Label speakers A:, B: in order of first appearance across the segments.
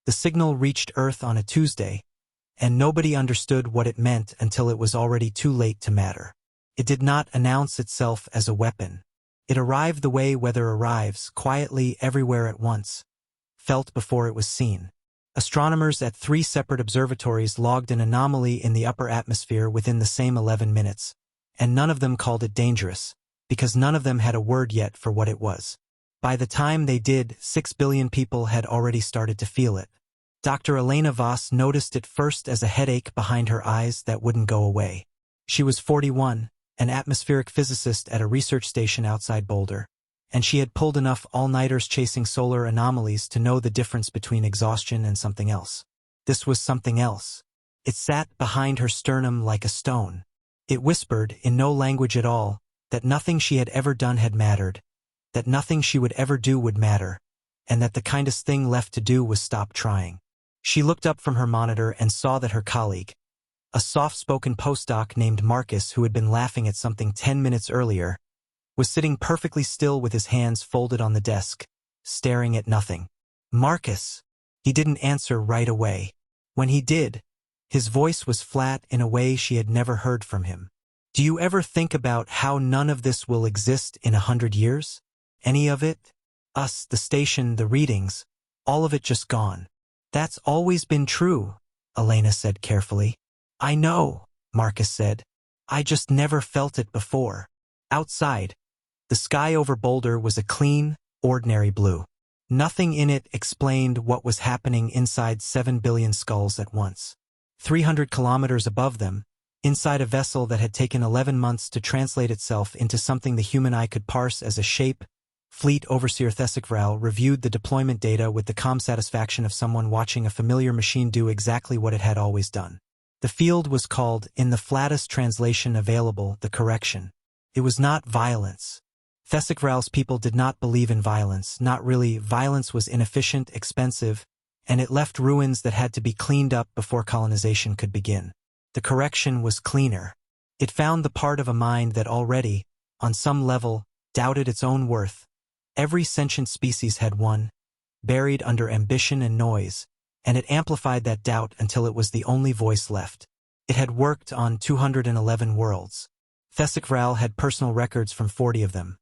A: The signal reached Earth on a Tuesday, and nobody understood what it meant until it was already too late to matter. It did not announce itself as a weapon. It arrived the way weather arrives, quietly everywhere at once, felt before it was seen. Astronomers at 3 separate observatories logged an anomaly in the upper atmosphere within the same 11 minutes, and none of them called it dangerous, because none of them had a word yet for what it was. By the time they did, 6 billion people had already started to feel it. Dr. Elena Voss noticed it first as a headache behind her eyes that wouldn't go away. She was 41, an atmospheric physicist at a research station outside Boulder, and she had pulled enough all-nighters chasing solar anomalies to know the difference between exhaustion and something else. This was something else. It sat behind her sternum like a stone. It whispered, in no language at all, that nothing she had ever done had mattered, that nothing she would ever do would matter, and that the kindest thing left to do was stop trying. She looked up from her monitor and saw that her colleague, a soft-spoken postdoc named Marcus who had been laughing at something 10 minutes earlier, was sitting perfectly still with his hands folded on the desk, staring at nothing. Marcus! He didn't answer right away. When he did, his voice was flat in a way she had never heard from him. Do you ever think about how none of this will exist in 100 years? Any of it? Us, the station, the readings, all of it just gone. That's always been true, Elena said carefully. I know, Marcus said. I just never felt it before. Outside, the sky over Boulder was a clean, ordinary blue. Nothing in it explained what was happening inside 7 billion skulls at once. 300 kilometers above them, inside a vessel that had taken 11 months to translate itself into something the human eye could parse as a shape, Fleet Overseer Thesikvral reviewed the deployment data with the calm satisfaction of someone watching a familiar machine do exactly what it had always done. The field was called, in the flattest translation available, the correction. It was not violence. Thesikvral's people did not believe in violence, not really. Violence was inefficient, expensive, and it left ruins that had to be cleaned up before colonization could begin. The correction was cleaner. It found the part of a mind that already, on some level, doubted its own worth. Every sentient species had one, buried under ambition and noise, and it amplified that doubt until it was the only voice left. It had worked on 211 worlds. Thesikvral had personal records from 40 of them.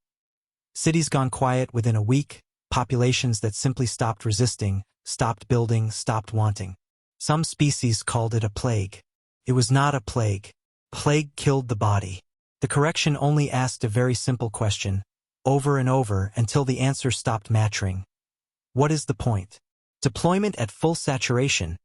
A: Cities gone quiet within a week, populations that simply stopped resisting, stopped building, stopped wanting. Some species called it a plague. It was not a plague. Plague killed the body. The correction only asked a very simple question, over and over until the answer stopped matching. What is the point? Deployment at full saturation,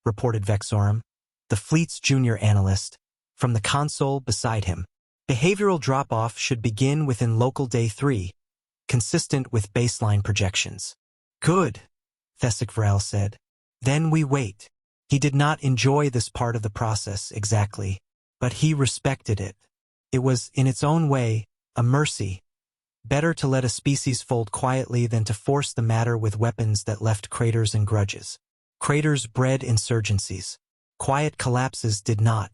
A: reported Vexorum, the fleet's junior analyst, from the console beside him. Behavioral drop-off should begin within local day 3, consistent with baseline projections. Good, Thesikvral said. Then we wait. He did not enjoy this part of the process exactly, but he respected it. It was, in its own way, a mercy. Better to let a species fold quietly than to force the matter with weapons that left craters and grudges. Craters bred insurgencies. Quiet collapses did not.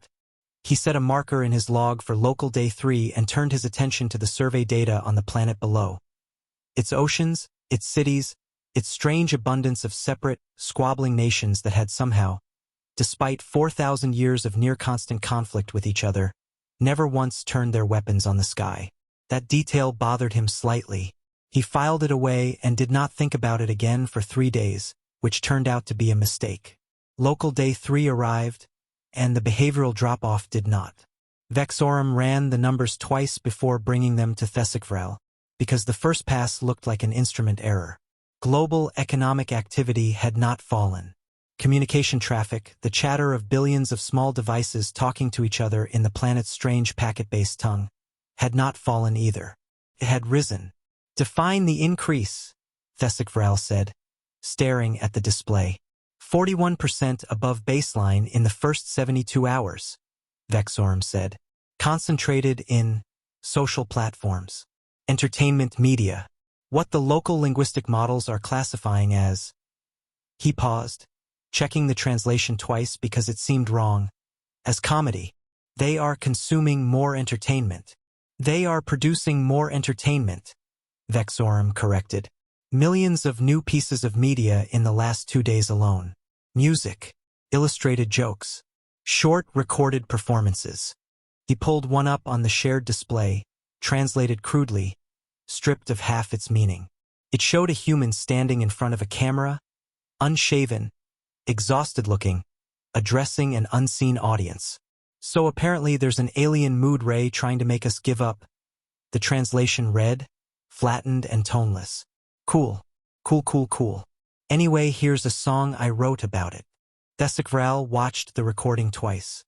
A: He set a marker in his log for local day 3 and turned his attention to the survey data on the planet below. Its oceans, its cities, its strange abundance of separate, squabbling nations that had somehow, despite 4,000 years of near-constant conflict with each other, never once turned their weapons on the sky. That detail bothered him slightly. He filed it away and did not think about it again for 3 days, which turned out to be a mistake. Local day 3 arrived, and the behavioral drop-off did not. Vexorum ran the numbers twice before bringing them to Thesikvral, because the first pass looked like an instrument error. Global economic activity had not fallen. Communication traffic, the chatter of billions of small devices talking to each other in the planet's strange packet-based tongue, had not fallen either. It had risen. Define the increase, Thesikvral said, staring at the display. 41% above baseline in the first 72 hours, Vexorum said. Concentrated in social platforms, entertainment media, what the local linguistic models are classifying as. He paused, checking the translation twice because it seemed wrong. As comedy. They are consuming more entertainment. They are producing more entertainment, Vexorum corrected. Millions of new pieces of media in the last 2 days alone. Music, illustrated jokes, short recorded performances. He pulled one up on the shared display, translated crudely, stripped of half its meaning. It showed a human standing in front of a camera, unshaven, exhausted-looking, addressing an unseen audience. So apparently there's an alien mood ray trying to make us give up. The translation read, flattened and toneless. Cool. Cool, cool, cool. Anyway, here's a song I wrote about it. Desikvral watched the recording twice.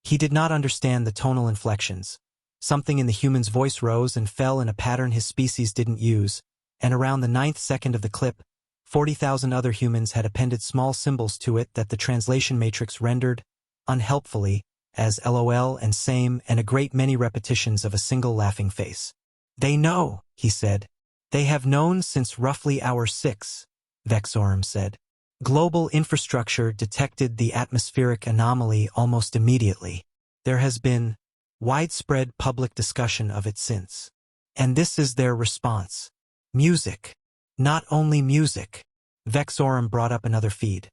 A: He did not understand the tonal inflections. Something in the human's voice rose and fell in a pattern his species didn't use, and around the 9th second of the clip, 40,000 other humans had appended small symbols to it that the translation matrix rendered, unhelpfully, as LOL and same and a great many repetitions of a single laughing face. They know, he said. They have known since roughly hour 6, Vexorum said. Global infrastructure detected the atmospheric anomaly almost immediately. There has been widespread public discussion of it since. And this is their response. Music. Not only music. Vexorum brought up another feed.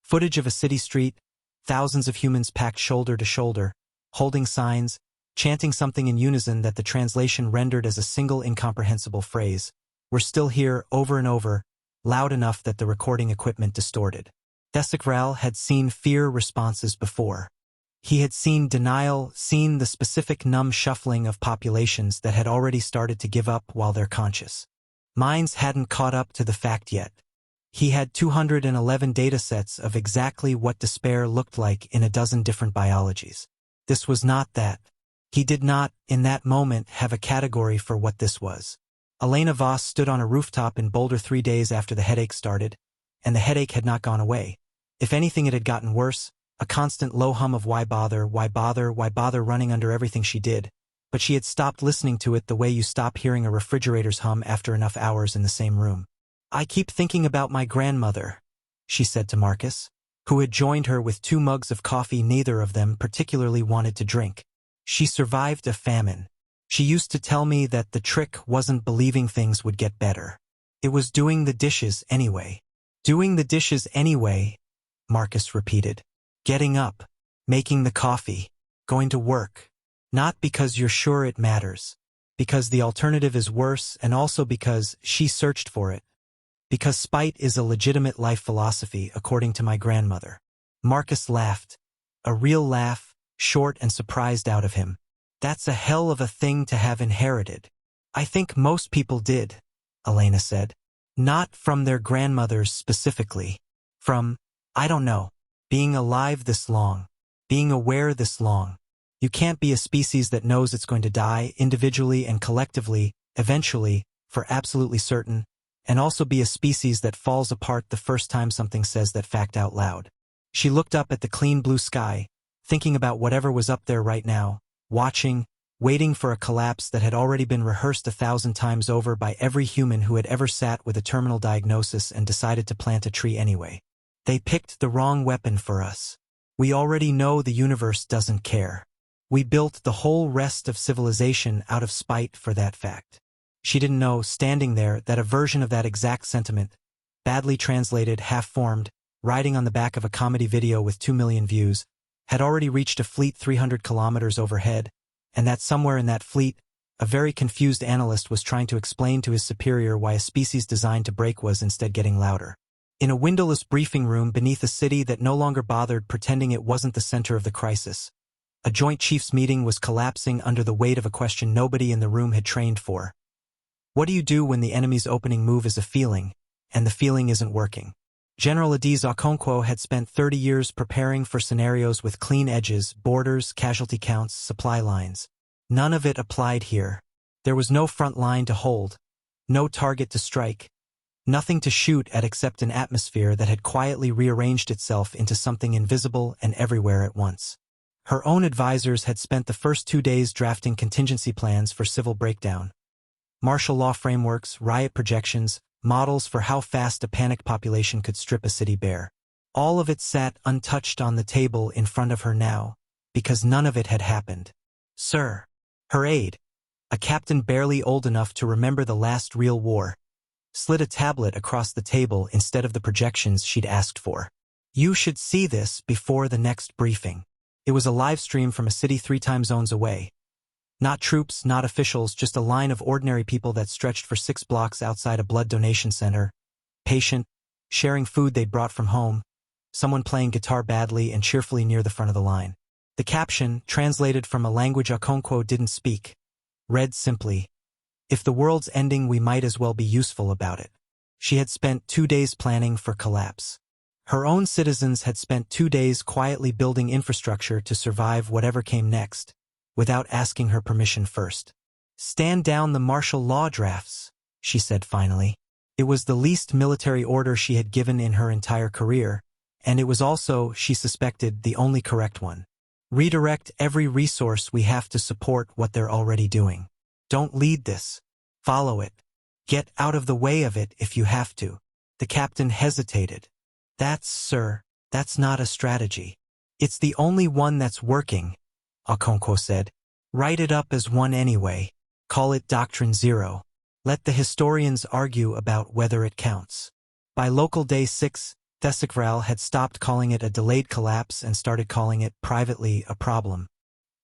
A: Footage of a city street, thousands of humans packed shoulder to shoulder, holding signs, chanting something in unison that the translation rendered as a single incomprehensible phrase. We're still here over and over, loud enough that the recording equipment distorted. Desikvral had seen fear responses before. He had seen denial, seen the specific numb shuffling of populations that had already started to give up while they're conscious. Minds hadn't caught up to the fact yet. He had 211 datasets of exactly what despair looked like in a dozen different biologies. This was not that. He did not, in that moment, have a category for what this was. Elena Voss stood on a rooftop in Boulder 3 days after the headache started, and the headache had not gone away. If anything, it had gotten worse, a constant low hum of why bother, why bother, why bother running under everything she did, but she had stopped listening to it the way you stop hearing a refrigerator's hum after enough hours in the same room. I keep thinking about my grandmother, she said to Marcus, who had joined her with 2 mugs of coffee neither of them particularly wanted to drink. She survived a famine. She used to tell me that the trick wasn't believing things would get better. It was doing the dishes anyway. Doing the dishes anyway, Marcus repeated. Getting up, making the coffee, going to work. Not because you're sure it matters. Because the alternative is worse and also because she searched for it. Because spite is a legitimate life philosophy, according to my grandmother. Marcus laughed. A real laugh, short and surprised out of him. That's a hell of a thing to have inherited. I think most people did, Elena said. Not from their grandmothers specifically. From, I don't know, being alive this long, being aware this long. You can't be a species that knows it's going to die individually and collectively, eventually, for absolutely certain, and also be a species that falls apart the first time something says that fact out loud. She looked up at the clean blue sky, thinking about whatever was up there right now, watching, waiting for a collapse that had already been rehearsed 1,000 times over by every human who had ever sat with a terminal diagnosis and decided to plant a tree anyway. They picked the wrong weapon for us. We already know the universe doesn't care. We built the whole rest of civilization out of spite for that fact. She didn't know, standing there, that a version of that exact sentiment, badly translated, half-formed, riding on the back of a comedy video with 2 million views, had already reached a fleet 300 kilometers overhead, and that somewhere in that fleet, a very confused analyst was trying to explain to his superior why a species designed to break was instead getting louder. In a windowless briefing room beneath a city that no longer bothered pretending it wasn't the center of the crisis, a Joint Chiefs meeting was collapsing under the weight of a question nobody in the room had trained for. What do you do when the enemy's opening move is a feeling, and the feeling isn't working? General Adiz Okonkwo had spent 30 years preparing for scenarios with clean edges, borders, casualty counts, supply lines. None of it applied here. There was no front line to hold, no target to strike, nothing to shoot at except an atmosphere that had quietly rearranged itself into something invisible and everywhere at once. Her own advisors had spent the first 2 days drafting contingency plans for civil breakdown. Martial law frameworks, riot projections, models for how fast a panicked population could strip a city bare. All of it sat untouched on the table in front of her now, because none of it had happened. Sir. Her aide, a captain barely old enough to remember the last real war, slid a tablet across the table instead of the projections she'd asked for. You should see this before the next briefing. It was a live stream from a city 3 time zones away. Not troops, not officials, just a line of ordinary people that stretched for 6 blocks outside a blood donation center. Patient, sharing food they'd brought from home, someone playing guitar badly and cheerfully near the front of the line. The caption, translated from a language Okonkwo didn't speak, read simply, "If the world's ending, we might as well be useful about it." She had spent 2 days planning for collapse. Her own citizens had spent 2 days quietly building infrastructure to survive whatever came next, without asking her permission first. "Stand down the martial law drafts," she said finally. It was the least military order she had given in her entire career, and it was also, she suspected, the only correct one. "Redirect every resource we have to support what they're already doing. Don't lead this. Follow it. Get out of the way of it if you have to." The captain hesitated. Sir, that's not a strategy. It's the only one that's working," Okonkwo said. "Write it up as one anyway. Call it Doctrine Zero. Let the historians argue about whether it counts." By local day 6, Thesikvral had stopped calling it a delayed collapse and started calling it, privately, a problem.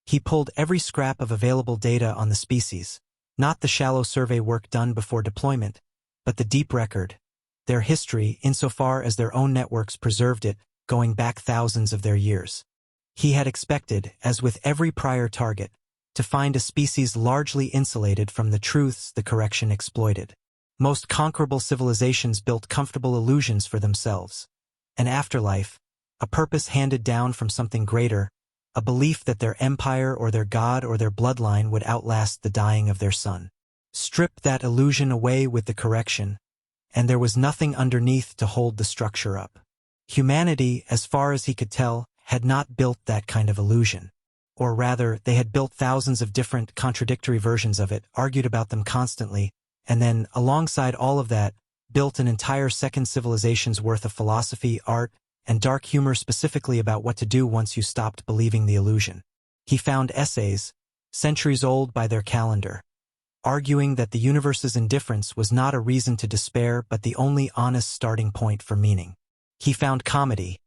A: He pulled every scrap of available data on the species, not the shallow survey work done before deployment, but the deep record, their history insofar as their own networks preserved it, going back thousands of their years. He had expected, as with every prior target, to find a species largely insulated from the truths the correction exploited. Most conquerable civilizations built comfortable illusions for themselves. An afterlife, a purpose handed down from something greater, a belief that their empire or their god or their bloodline would outlast the dying of their son. Strip that illusion away with the correction, and there was nothing underneath to hold the structure up. Humanity, as far as he could tell, had not built that kind of illusion. Or rather, they had built thousands of different, contradictory versions of it, argued about them constantly, and then, alongside all of that, built an entire second civilization's worth of philosophy, art, and dark humor specifically about what to do once you stopped believing the illusion. He found essays, centuries old by their calendar, arguing that the universe's indifference was not a reason to despair but the only honest starting point for meaning. He found comedy,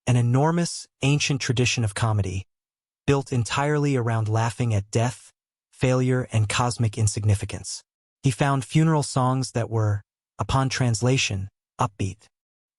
A: an enormous, ancient tradition of comedy, built entirely around laughing at death, failure, and cosmic insignificance. He found funeral songs that were, upon translation, upbeat.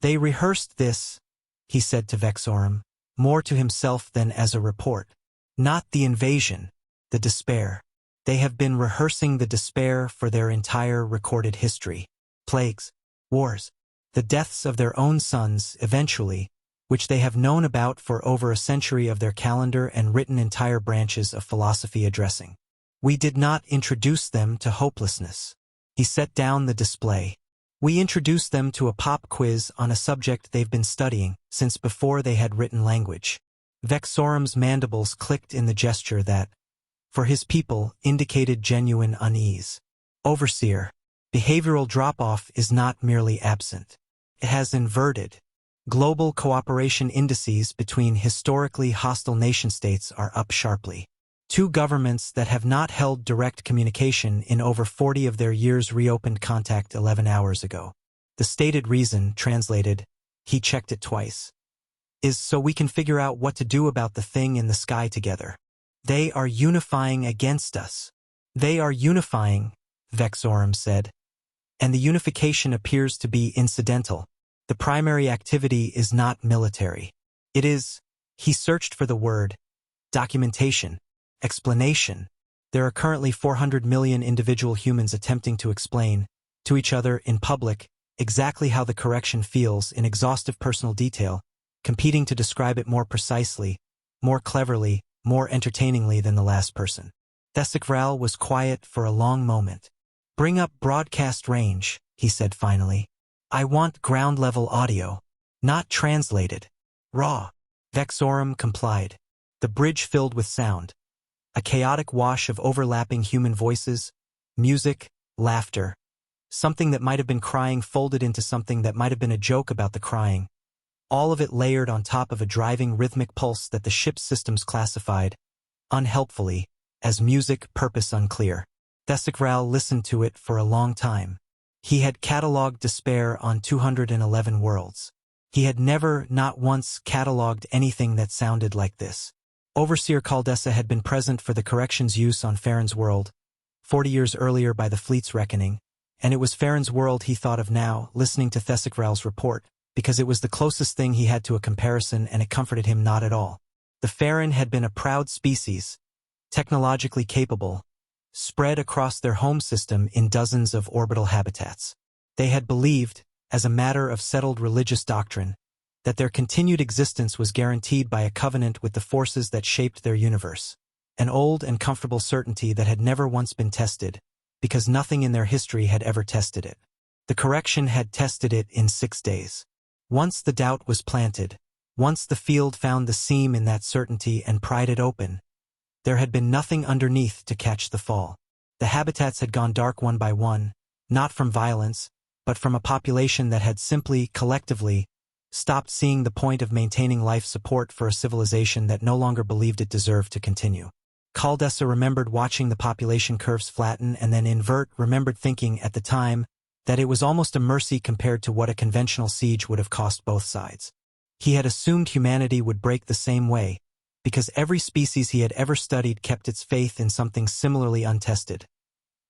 A: "They rehearsed this," he said to Vexorum, more to himself than as a report. "Not the invasion, the despair. They have been rehearsing the despair for their entire recorded history. Plagues, wars, the deaths of their own sons, eventually, which they have known about for over a century of their calendar and written entire branches of philosophy addressing. We did not introduce them to hopelessness." He set down the display. "We introduced them to a pop quiz on a subject they've been studying since before they had written language." Vexorum's mandibles clicked in the gesture that, for his people, indicated genuine unease. "Overseer, behavioral drop-off is not merely absent. It has inverted. Global cooperation indices between historically hostile nation-states are up sharply. 2 governments that have not held direct communication in over 40 of their years reopened contact 11 hours ago. The stated reason, translated, he checked it twice, is so we can figure out what to do about the thing in the sky together. They are unifying against us." "They are unifying," Vexorum said. "And the unification appears to be incidental. The primary activity is not military. It is," he searched for the word, "documentation, explanation. There are currently 400 million individual humans attempting to explain, to each other in public, exactly how the correction feels in exhaustive personal detail, competing to describe it more precisely, more cleverly, more entertainingly than the last person." Thesikvral was quiet for a long moment. "Bring up broadcast range," he said finally. "I want ground-level audio, not translated. Raw." Vexorum complied. The bridge filled with sound. A chaotic wash of overlapping human voices, music, laughter. Something that might have been crying folded into something that might have been a joke about the crying. All of it layered on top of a driving rhythmic pulse that the ship's systems classified, unhelpfully, as music purpose unclear. Thesikvral listened to it for a long time. He had catalogued despair on 211 worlds. He had never, not once, catalogued anything that sounded like this. Overseer Caldessa had been present for the corrections use on Farron's world, 40 years earlier by the fleet's reckoning, and it was Farron's world he thought of now, listening to Thesicvral's report, because it was the closest thing he had to a comparison, and it comforted him not at all. The Farron had been a proud species, technologically capable, spread across their home system in dozens of orbital habitats. They had believed, as a matter of settled religious doctrine, that their continued existence was guaranteed by a covenant with the forces that shaped their universe, an old and comfortable certainty that had never once been tested, because nothing in their history had ever tested it. The correction had tested it in 6 days. Once the doubt was planted, once the field found the seam in that certainty and pried it open, there had been nothing underneath to catch the fall. The habitats had gone dark one by one, not from violence, but from a population that had simply, collectively, stopped seeing the point of maintaining life support for a civilization that no longer believed it deserved to continue. Caldessa remembered watching the population curves flatten and then invert, remembered thinking at the time that it was almost a mercy compared to what a conventional siege would have cost both sides. He had assumed humanity would break the same way, because every species he had ever studied kept its faith in something similarly untested.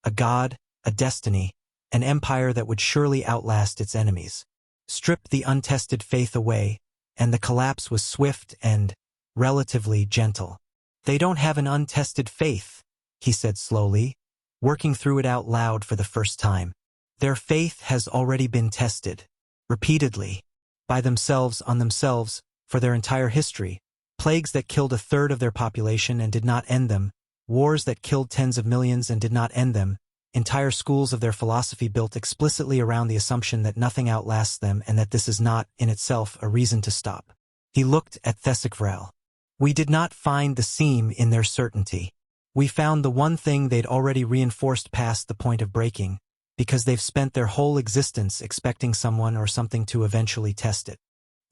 A: A god, a destiny, an empire that would surely outlast its enemies. Strip the untested faith away, and the collapse was swift and, relatively, gentle. "They don't have an untested faith," he said slowly, working through it out loud for the first time. "Their faith has already been tested. Repeatedly. By themselves, on themselves, for their entire history. Plagues that killed a third of their population and did not end them. Wars that killed tens of millions and did not end them. Entire schools of their philosophy built explicitly around the assumption that nothing outlasts them and that this is not, in itself, a reason to stop." He looked at Thesicvral. "We did not find the seam in their certainty. We found the one thing they'd already reinforced past the point of breaking, because they've spent their whole existence expecting someone or something to eventually test it.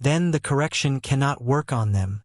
A: Then the correction cannot work on them,"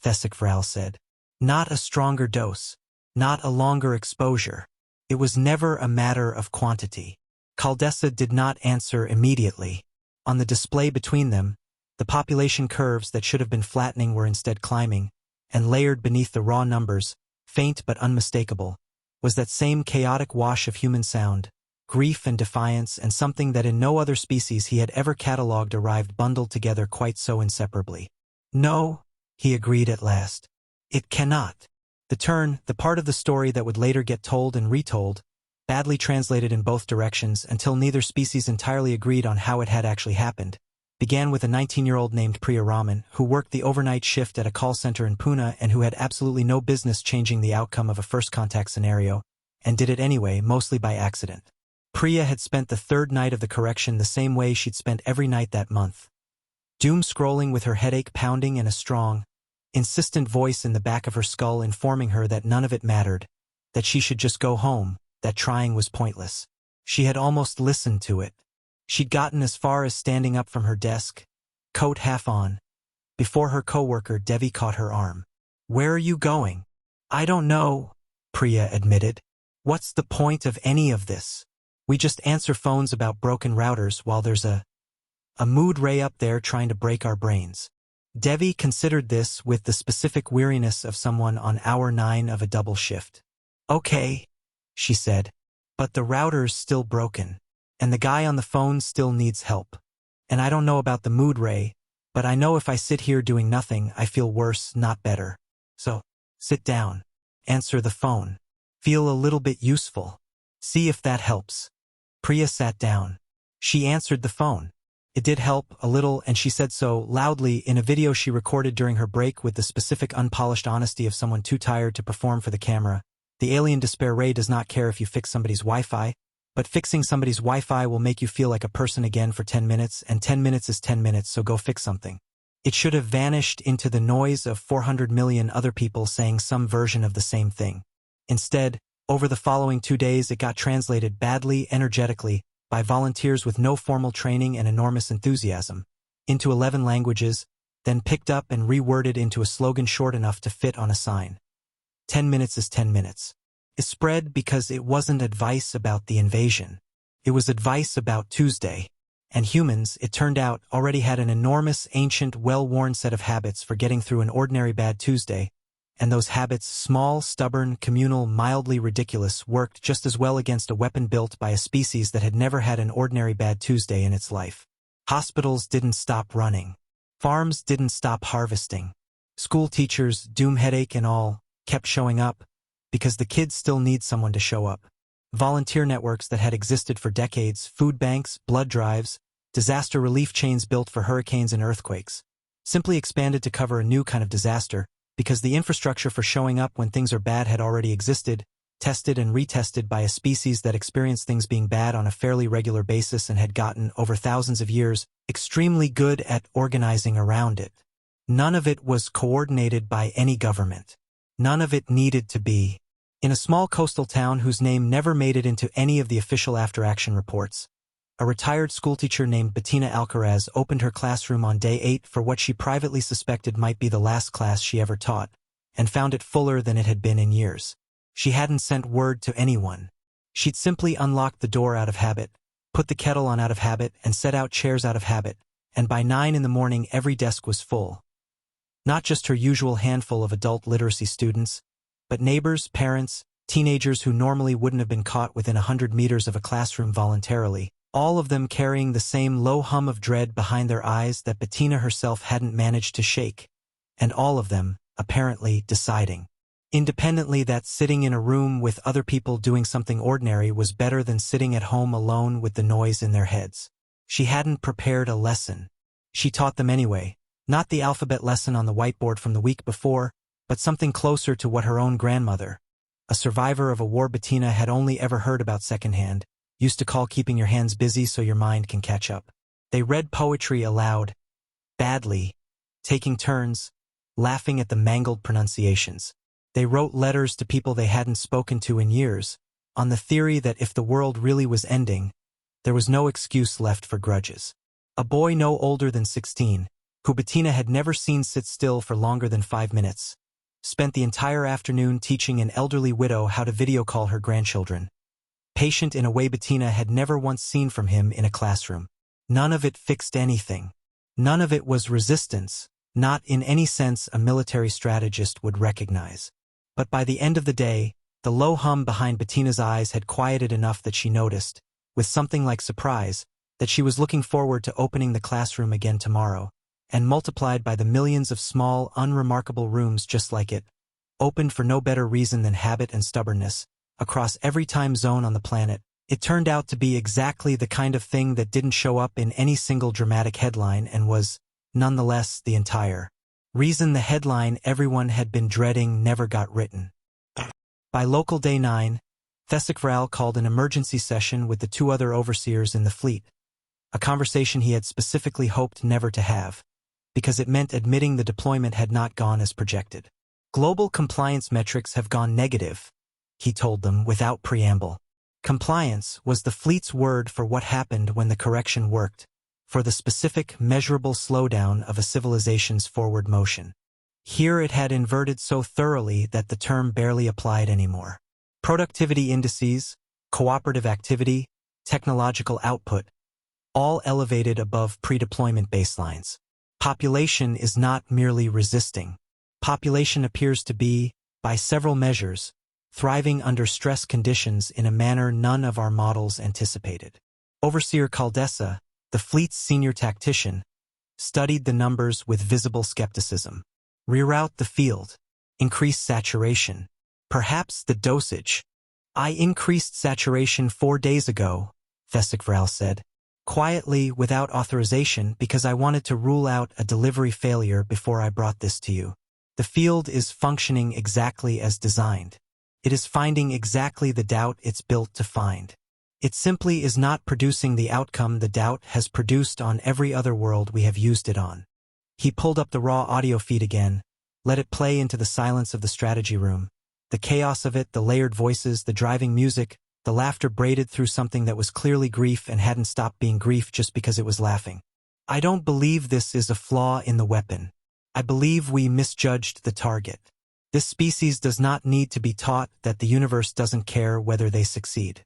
A: Thesicvral said. "Not a stronger dose. Not a longer exposure. It was never a matter of quantity." Caldessa did not answer immediately. On the display between them, the population curves that should have been flattening were instead climbing, and layered beneath the raw numbers, faint but unmistakable, was that same chaotic wash of human sound, grief and defiance, and something that in no other species he had ever catalogued arrived bundled together quite so inseparably. "No," he agreed at last. "It cannot." The part of the story that would later get told and retold, badly translated in both directions until neither species entirely agreed on how it had actually happened, began with a 19-year-old named Priya Raman, who worked the overnight shift at a call center in Pune and who had absolutely no business changing the outcome of a first contact scenario, and did it anyway, mostly by accident. Priya had spent the third night of the correction the same way she'd spent every night that month. Doom-scrolling with her headache pounding and a strong, insistent voice in the back of her skull informing her that none of it mattered, that she should just go home, that trying was pointless. She had almost listened to it. She'd gotten as far as standing up from her desk, coat half on, before her coworker Devi caught her arm. "Where are you going?" "I don't know," Priya admitted. "What's the point of any of this? We just answer phones about broken routers while there's a mood ray up there trying to break our brains." Devi considered this with the specific weariness of someone on hour 9 of a double shift. "Okay," she said, "but the router's still broken. And the guy on the phone still needs help. And I don't know about the mood ray, but I know if I sit here doing nothing, I feel worse, not better. So, sit down. Answer the phone. Feel a little bit useful. See if that helps." Priya sat down. She answered the phone. It did help, a little, and she said so, loudly, in a video she recorded during her break with the specific unpolished honesty of someone too tired to perform for the camera. The alien despair ray does not care if you fix somebody's Wi-Fi, but fixing somebody's Wi-Fi will make you feel like a person again for 10 minutes, and 10 minutes is 10 minutes, so go fix something. It should have vanished into the noise of 400 million other people saying some version of the same thing. Instead, over the following 2 days it got translated badly, energetically, by volunteers with no formal training and enormous enthusiasm, into 11 languages, then picked up and reworded into a slogan short enough to fit on a sign. 10 minutes is 10 minutes. It spread because it wasn't advice about the invasion. It was advice about Tuesday. And humans, it turned out, already had an enormous, ancient, well-worn set of habits for getting through an ordinary bad Tuesday, and those habits, small, stubborn, communal, mildly ridiculous, worked just as well against a weapon built by a species that had never had an ordinary bad Tuesday in its life. Hospitals didn't stop running. Farms didn't stop harvesting. School teachers, doom headache and all, kept showing up, because the kids still need someone to show up. Volunteer networks that had existed for decades, food banks, blood drives, disaster relief chains built for hurricanes and earthquakes, simply expanded to cover a new kind of disaster, because the infrastructure for showing up when things are bad had already existed, tested and retested by a species that experienced things being bad on a fairly regular basis and had gotten, over thousands of years, extremely good at organizing around it. None of it was coordinated by any government. None of it needed to be. In a small coastal town whose name never made it into any of the official after-action reports, a retired schoolteacher named Bettina Alcaraz opened her classroom on day 8 for what she privately suspected might be the last class she ever taught, and found it fuller than it had been in years. She hadn't sent word to anyone. She'd simply unlocked the door out of habit, put the kettle on out of habit, and set out chairs out of habit, and by 9 in the morning every desk was full. Not just her usual handful of adult literacy students, but neighbors, parents, teenagers who normally wouldn't have been caught within 100 meters of a classroom voluntarily, all of them carrying the same low hum of dread behind their eyes that Bettina herself hadn't managed to shake, and all of them, apparently, deciding independently that sitting in a room with other people doing something ordinary was better than sitting at home alone with the noise in their heads. She hadn't prepared a lesson. She taught them anyway, not the alphabet lesson on the whiteboard from the week before, but something closer to what her own grandmother, a survivor of a war Bettina had only ever heard about secondhand, used to call keeping your hands busy so your mind can catch up. They read poetry aloud, badly, taking turns, laughing at the mangled pronunciations. They wrote letters to people they hadn't spoken to in years, on the theory that if the world really was ending, there was no excuse left for grudges. A boy no older than 16, who Bettina had never seen sit still for longer than 5 minutes, spent the entire afternoon teaching an elderly widow how to video call her grandchildren, patient in a way Bettina had never once seen from him in a classroom. None of it fixed anything. None of it was resistance, not in any sense a military strategist would recognize. But by the end of the day, the low hum behind Bettina's eyes had quieted enough that she noticed, with something like surprise, that she was looking forward to opening the classroom again tomorrow, and multiplied by the millions of small, unremarkable rooms just like it, opened for no better reason than habit and stubbornness, across every time zone on the planet. It turned out to be exactly the kind of thing that didn't show up in any single dramatic headline and was, nonetheless, the entire reason the headline everyone had been dreading never got written. By local day 9, HFY called an emergency session with the 2 other overseers in the fleet, a conversation he had specifically hoped never to have, because it meant admitting the deployment had not gone as projected. Global compliance metrics have gone negative, he told them without preamble. Compliance was the fleet's word for what happened when the correction worked, for the specific, measurable slowdown of a civilization's forward motion. Here it had inverted so thoroughly that the term barely applied anymore. Productivity indices, cooperative activity, technological output, all elevated above pre-deployment baselines. Population is not merely resisting. Population appears to be, by several measures, thriving under stress conditions in a manner none of our models anticipated. Overseer Caldesa, the fleet's senior tactician, studied the numbers with visible skepticism. Reroute the field. Increase saturation. Perhaps the dosage. I increased saturation 4 days ago, HFY said, quietly without authorization because I wanted to rule out a delivery failure before I brought this to you. The field is functioning exactly as designed. It is finding exactly the doubt it's built to find. It simply is not producing the outcome the doubt has produced on every other world we have used it on. He pulled up the raw audio feed again, let it play into the silence of the strategy room. The chaos of it, the layered voices, the driving music, the laughter braided through something that was clearly grief and hadn't stopped being grief just because it was laughing. I don't believe this is a flaw in the weapon. I believe we misjudged the target. This species does not need to be taught that the universe doesn't care whether they succeed.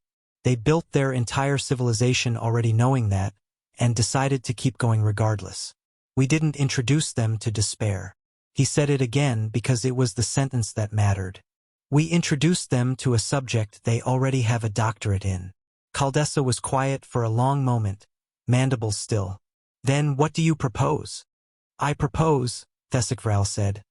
A: They built their entire civilization already knowing that, and decided to keep going regardless. We didn't introduce them to despair. He said it again because it was the sentence that mattered. We introduced them to a subject they already have a doctorate in. Caldessa was quiet for a long moment, mandibles still. Then what do you propose? I propose, Thesicvral said,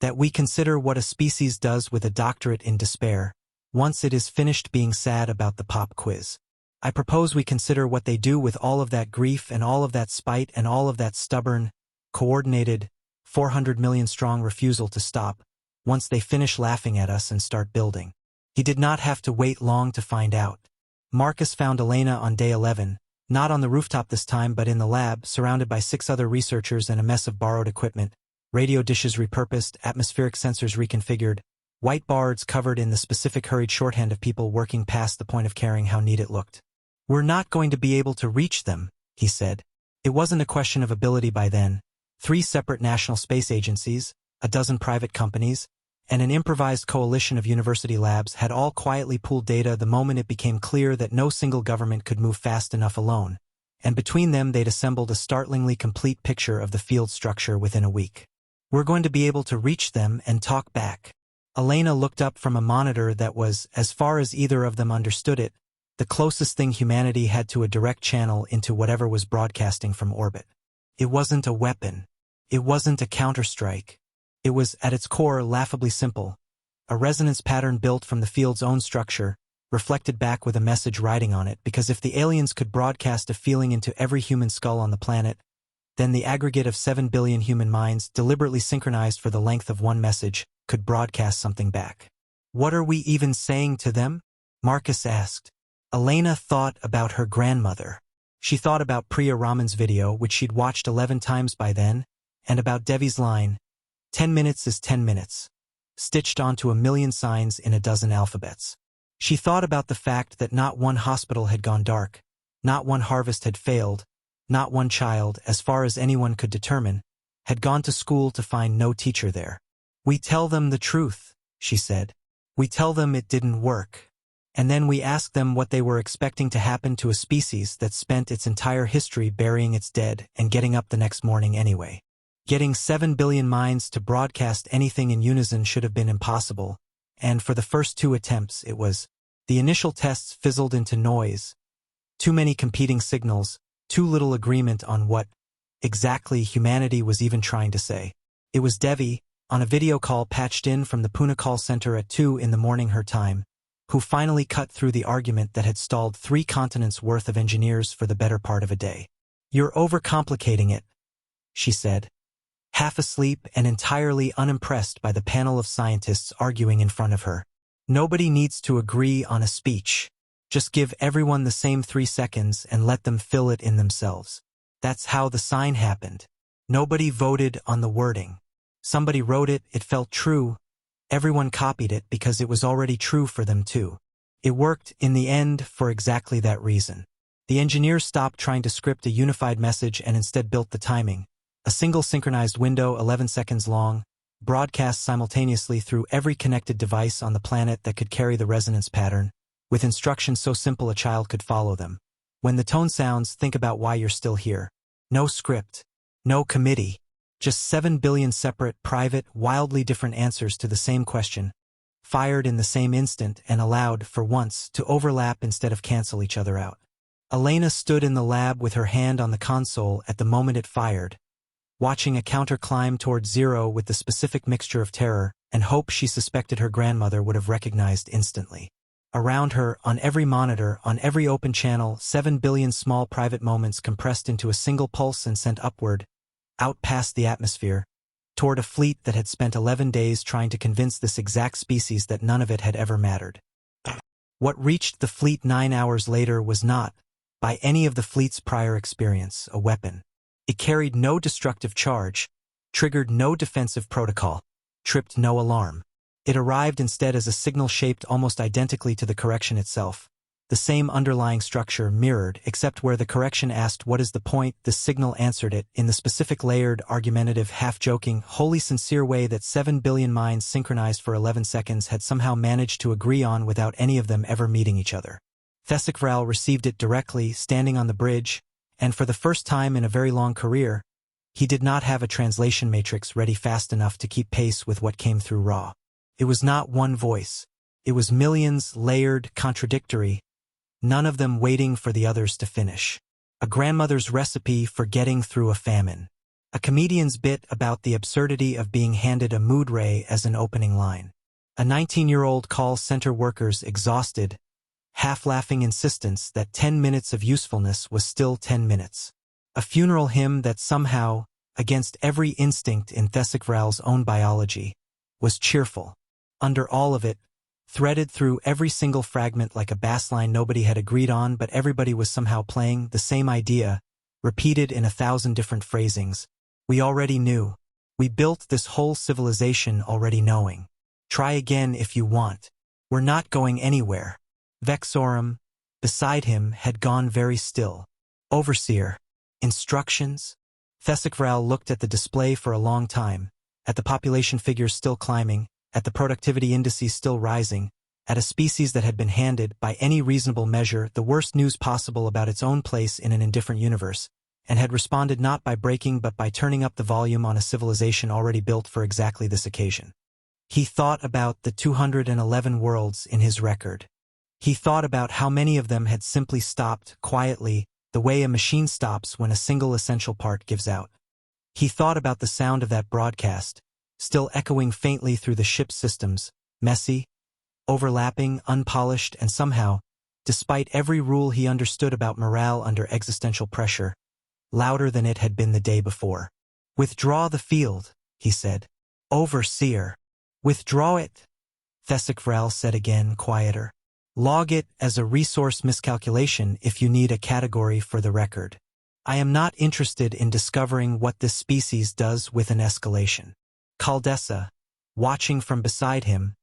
A: that we consider what a species does with a doctorate in despair, once it is finished being sad about the pop quiz. I propose we consider what they do with all of that grief and all of that spite and all of that stubborn, coordinated, 400 million strong refusal to stop, once they finish laughing at us and start building. He did not have to wait long to find out. Marcus found Elena on day 11, not on the rooftop this time but in the lab, surrounded by 6 other researchers and a mess of borrowed equipment, radio dishes repurposed, atmospheric sensors reconfigured, whiteboards covered in the specific hurried shorthand of people working past the point of caring how neat it looked. We're not going to be able to reach them, he said. It wasn't a question of ability by then. 3 separate national space agencies, a dozen private companies, and an improvised coalition of university labs had all quietly pooled data the moment it became clear that no single government could move fast enough alone, and between them they'd assembled a startlingly complete picture of the field structure within a week. We're going to be able to reach them and talk back. Elena looked up from a monitor that was, as far as either of them understood it, the closest thing humanity had to a direct channel into whatever was broadcasting from orbit. It wasn't a weapon. It wasn't a counterstrike. It was, at its core, laughably simple. A resonance pattern built from the field's own structure, reflected back with a message riding on it, because if the aliens could broadcast a feeling into every human skull on the planet, then the aggregate of 7 billion human minds, deliberately synchronized for the length of one message, could broadcast something back. What are we even saying to them? Marcus asked. Elena thought about her grandmother. She thought about Priya Raman's video, which she'd watched 11 times by then, and about Devi's line, 10 minutes is 10 minutes, stitched onto a million signs in a dozen alphabets. She thought about the fact that not one hospital had gone dark, not one harvest had failed, not one child, as far as anyone could determine, had gone to school to find no teacher there. We tell them the truth, she said. We tell them it didn't work. And then we ask them what they were expecting to happen to a species that spent its entire history burying its dead and getting up the next morning anyway. Getting 7 billion minds to broadcast anything in unison should have been impossible, and for the first 2 attempts it was. The initial tests fizzled into noise. Too many competing signals, too little agreement on what exactly humanity was even trying to say. It was Devi, on a video call patched in from the Pune call center at 2 in the morning her time, who finally cut through the argument that had stalled 3 continents' worth of engineers for the better part of a day. You're overcomplicating it, she said, half asleep and entirely unimpressed by the panel of scientists arguing in front of her. Nobody needs to agree on a speech. Just give everyone the same 3 seconds and let them fill it in themselves. That's how the sign happened. Nobody voted on the wording. Somebody wrote it, it felt true. Everyone copied it because it was already true for them too. It worked, in the end, for exactly that reason. The engineers stopped trying to script a unified message and instead built the timing. A single synchronized window 11 seconds long, broadcast simultaneously through every connected device on the planet that could carry the resonance pattern, with instructions so simple a child could follow them. When the tone sounds, think about why you're still here. No script. No committee. Just 7 billion separate, private, wildly different answers to the same question, fired in the same instant and allowed, for once, to overlap instead of cancel each other out. Elena stood in the lab with her hand on the console at the moment it fired, watching a counter climb toward 0 with the specific mixture of terror and hope she suspected her grandmother would have recognized instantly. Around her, on every monitor, on every open channel, 7 billion small private moments compressed into a single pulse and sent upward, out past the atmosphere, toward a fleet that had spent 11 days trying to convince this exact species that none of it had ever mattered. What reached the fleet 9 hours later was not, by any of the fleet's prior experience, a weapon. It carried no destructive charge, triggered no defensive protocol, tripped no alarm. It arrived instead as a signal shaped almost identically to the correction itself. The same underlying structure mirrored, except where the correction asked what is the point, the signal answered it in the specific layered, argumentative, half-joking, wholly sincere way that 7 billion minds synchronized for 11 seconds had somehow managed to agree on without any of them ever meeting each other. Thesicvral received it directly, standing on the bridge, and for the first time in a very long career, he did not have a translation matrix ready fast enough to keep pace with what came through raw. It was not one voice. It was millions, layered, contradictory, none of them waiting for the others to finish. A grandmother's recipe for getting through a famine. A comedian's bit about the absurdity of being handed a mood ray as an opening line. A 19-year-old call center worker's exhausted, half-laughing insistence that 10 minutes of usefulness was still 10 minutes. A funeral hymn that somehow, against every instinct in Thesicvral's own biology, was cheerful. Under all of it, threaded through every single fragment like a bassline nobody had agreed on but everybody was somehow playing the same idea, repeated in 1,000 different phrasings. We already knew. We built this whole civilization already knowing. Try again if you want. We're not going anywhere. Vexorum, beside him, had gone very still. Overseer. Instructions? Thesicvral looked at the display for a long time, at the population figures still climbing, at the productivity indices still rising, at a species that had been handed, by any reasonable measure, the worst news possible about its own place in an indifferent universe, and had responded not by breaking but by turning up the volume on a civilization already built for exactly this occasion. He thought about the 211 worlds in his record. He thought about how many of them had simply stopped, quietly, the way a machine stops when a single essential part gives out. He thought about the sound of that broadcast, still echoing faintly through the ship's systems, messy, overlapping, unpolished, and somehow, despite every rule he understood about morale under existential pressure, louder than it had been the day before. "Withdraw the field," he said. "Overseer. Withdraw it," Thesicvral said again, quieter. "Log it as a resource miscalculation if you need a category for the record. I am not interested in discovering what this species does with an escalation." Caldesa, watching from beside him,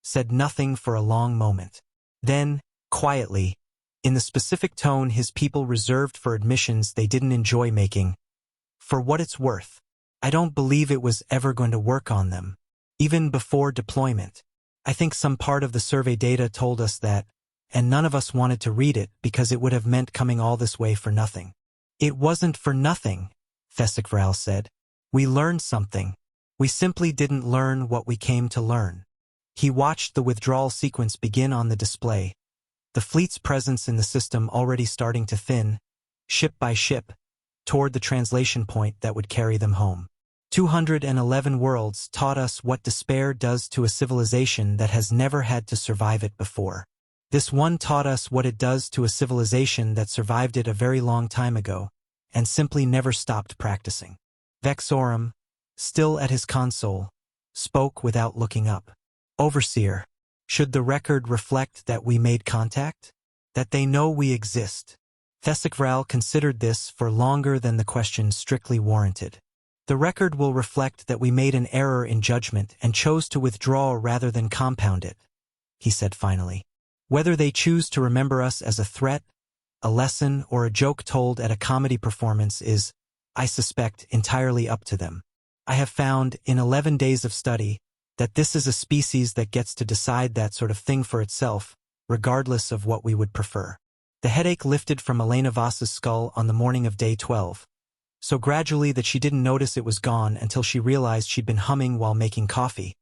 A: said nothing for a long moment. Then, quietly, in the specific tone his people reserved for admissions they didn't enjoy making, "For what it's worth, I don't believe it was ever going to work on them, even before deployment. I think some part of the survey data told us that, and none of us wanted to read it because it would have meant coming all this way for nothing." "It wasn't for nothing," Thesicvral said. "We learned something. We simply didn't learn what we came to learn." He watched the withdrawal sequence begin on the display, the fleet's presence in the system already starting to thin, ship by ship, toward the translation point that would carry them home. 211 worlds taught us what despair does to a civilization that has never had to survive it before. This one taught us what it does to a civilization that survived it a very long time ago, and simply never stopped practicing. Vexorum, still at his console, spoke without looking up. "Overseer, should the record reflect that we made contact? That they know we exist?" Thesicvral considered this for longer than the question strictly warranted. "The record will reflect that we made an error in judgment and chose to withdraw rather than compound it," he said finally. "Whether they choose to remember us as a threat, a lesson, or a joke told at a comedy performance is, I suspect, entirely up to them. I have found, in 11 days of study, that this is a species that gets to decide that sort of thing for itself, regardless of what we would prefer." The headache lifted from Elena Voss's skull on the morning of day 12, so gradually that she didn't notice it was gone until she realized she'd been humming while making coffee,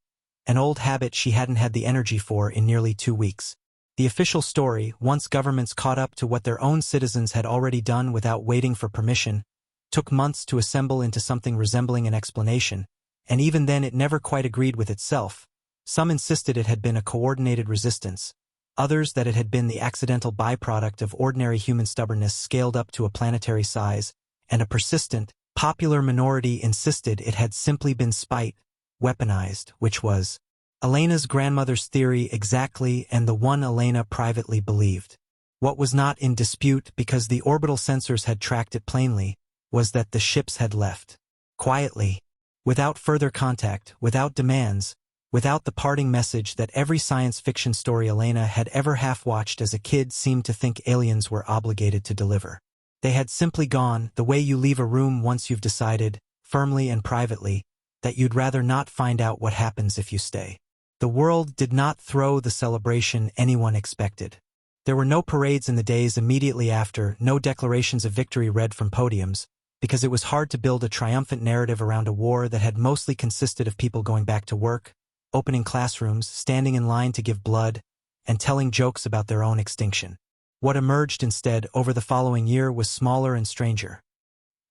A: an old habit she hadn't had the energy for in nearly 2 weeks. The official story, once governments caught up to what their own citizens had already done without waiting for permission, took months to assemble into something resembling an explanation, and even then it never quite agreed with itself. Some insisted it had been a coordinated resistance, others that it had been the accidental byproduct of ordinary human stubbornness scaled up to a planetary size, and a persistent, popular minority insisted it had simply been spite, weaponized, which was Elena's grandmother's theory exactly and the one Elena privately believed. What was not in dispute, because the orbital sensors had tracked it plainly, was that the ships had left. Quietly. Without further contact, without demands, without the parting message that every science fiction story Elena had ever half-watched as a kid seemed to think aliens were obligated to deliver. They had simply gone, the way you leave a room once you've decided, firmly and privately, that you'd rather not find out what happens if you stay. The world did not throw the celebration anyone expected. There were no parades in the days immediately after, no declarations of victory read from podiums, because it was hard to build a triumphant narrative around a war that had mostly consisted of people going back to work, opening classrooms, standing in line to give blood, and telling jokes about their own extinction. What emerged instead over the following year was smaller and stranger.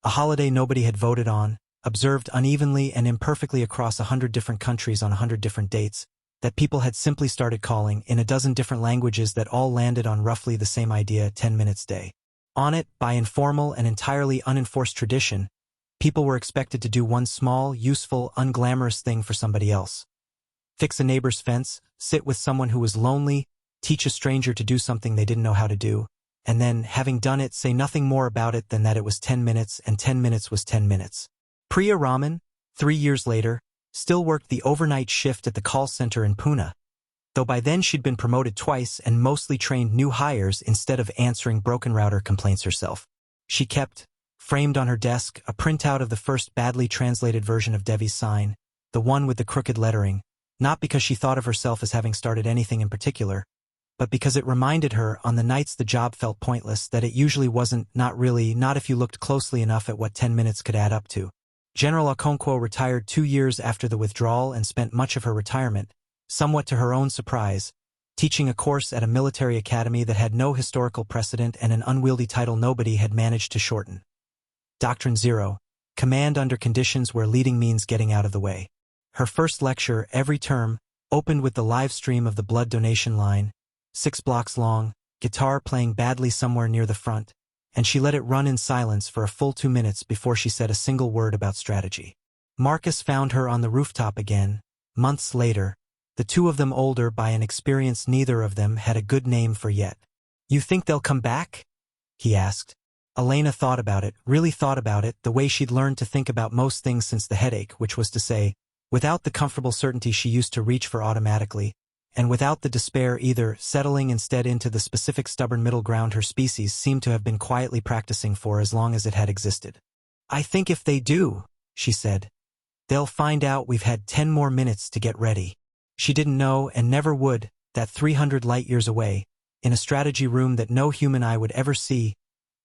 A: A holiday nobody had voted on, observed unevenly and imperfectly across 100 different countries on 100 different dates, that people had simply started calling in a dozen different languages that all landed on roughly the same idea, 10 minutes day. On it, by informal and entirely unenforced tradition, people were expected to do one small, useful, unglamorous thing for somebody else. Fix a neighbor's fence, sit with someone who was lonely, teach a stranger to do something they didn't know how to do, and then, having done it, say nothing more about it than that it was 10 minutes and 10 minutes was 10 minutes. Priya Raman, 3 years later, still worked the overnight shift at the call center in Pune, though by then she'd been promoted twice and mostly trained new hires instead of answering broken router complaints herself. She kept, framed on her desk, a printout of the first badly translated version of Devi's sign, the one with the crooked lettering, not because she thought of herself as having started anything in particular, but because it reminded her, on the nights the job felt pointless, that it usually wasn't, not really, not if you looked closely enough at what 10 minutes could add up to. General Okonkwo retired 2 years after the withdrawal and spent much of her retirement, somewhat to her own surprise, teaching a course at a military academy that had no historical precedent and an unwieldy title nobody had managed to shorten. Doctrine 0, command under conditions where leading means getting out of the way. Her first lecture, every term, opened with the live stream of the blood donation line, 6 blocks long, guitar playing badly somewhere near the front, and she let it run in silence for a full 2 minutes before she said a single word about strategy. Marcus found her on the rooftop again, months later, the two of them older by an experience neither of them had a good name for yet. "You think they'll come back?" he asked. Elena thought about it, really thought about it, the way she'd learned to think about most things since the headache, which was to say, without the comfortable certainty she used to reach for automatically, and without the despair either, settling instead into the specific stubborn middle ground her species seemed to have been quietly practicing for as long as it had existed. "I think if they do," she said, "they'll find out we've had 10 more minutes to get ready." She didn't know, and never would, that 300 light-years away, in a strategy room that no human eye would ever see,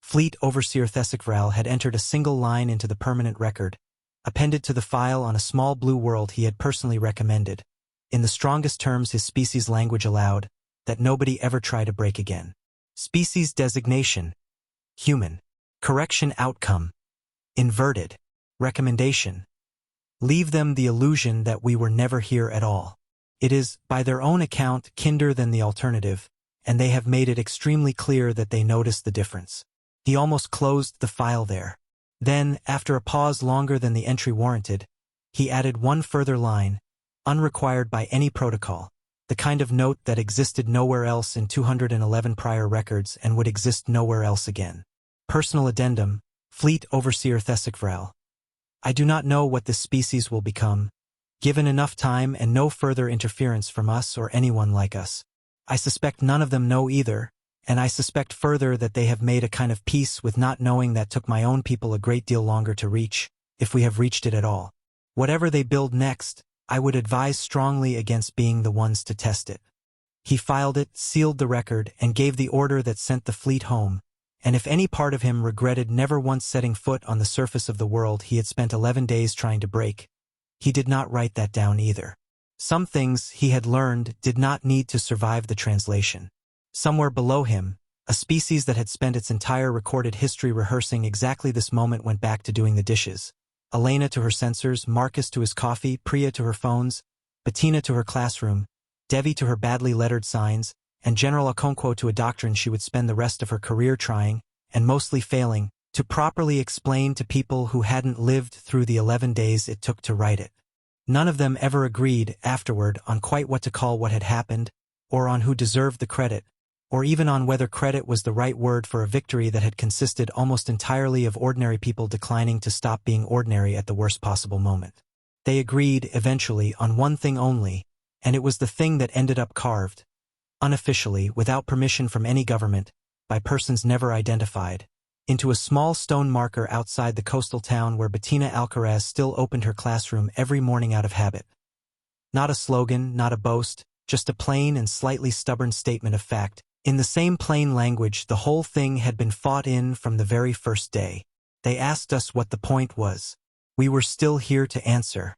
A: Fleet Overseer Thesikvral had entered a single line into the permanent record, appended to the file on a small blue world he had personally recommended, in the strongest terms his species language allowed, that nobody ever try to break again. Species designation: human. Correction outcome: inverted. Recommendation: leave them the illusion that we were never here at all. It is, by their own account, kinder than the alternative, and they have made it extremely clear that they notice the difference. He almost closed the file there. Then, after a pause longer than the entry warranted, he added one further line, unrequired by any protocol, the kind of note that existed nowhere else in 211 prior records and would exist nowhere else again. Personal addendum: Fleet Overseer Thesikvral. I do not know what this species will become, given enough time and no further interference from us or anyone like us. I suspect none of them know either, and I suspect further that they have made a kind of peace with not knowing that took my own people a great deal longer to reach, if we have reached it at all. Whatever they build next, I would advise strongly against being the ones to test it. He filed it, sealed the record, and gave the order that sent the fleet home, and if any part of him regretted never once setting foot on the surface of the world he had spent 11 days trying to break, he did not write that down either. Some things, he had learned, did not need to survive the translation. Somewhere below him, a species that had spent its entire recorded history rehearsing exactly this moment went back to doing the dishes. Elena to her sensors, Marcus to his coffee, Priya to her phones, Bettina to her classroom, Devi to her badly lettered signs, and General Okonkwo to a doctrine she would spend the rest of her career trying, and mostly failing, to properly explain to people who hadn't lived through the 11 days it took to write it. None of them ever agreed, afterward, on quite what to call what had happened, or on who deserved the credit, or even on whether credit was the right word for a victory that had consisted almost entirely of ordinary people declining to stop being ordinary at the worst possible moment. They agreed, eventually, on one thing only, and it was the thing that ended up carved, unofficially, without permission from any government, by persons never identified, into a small stone marker outside the coastal town where Bettina Alcaraz still opened her classroom every morning out of habit. Not a slogan, not a boast, just a plain and slightly stubborn statement of fact, In the same plain language, the whole thing had been fought in from the very first day. They asked us what the point was. We were still here to answer.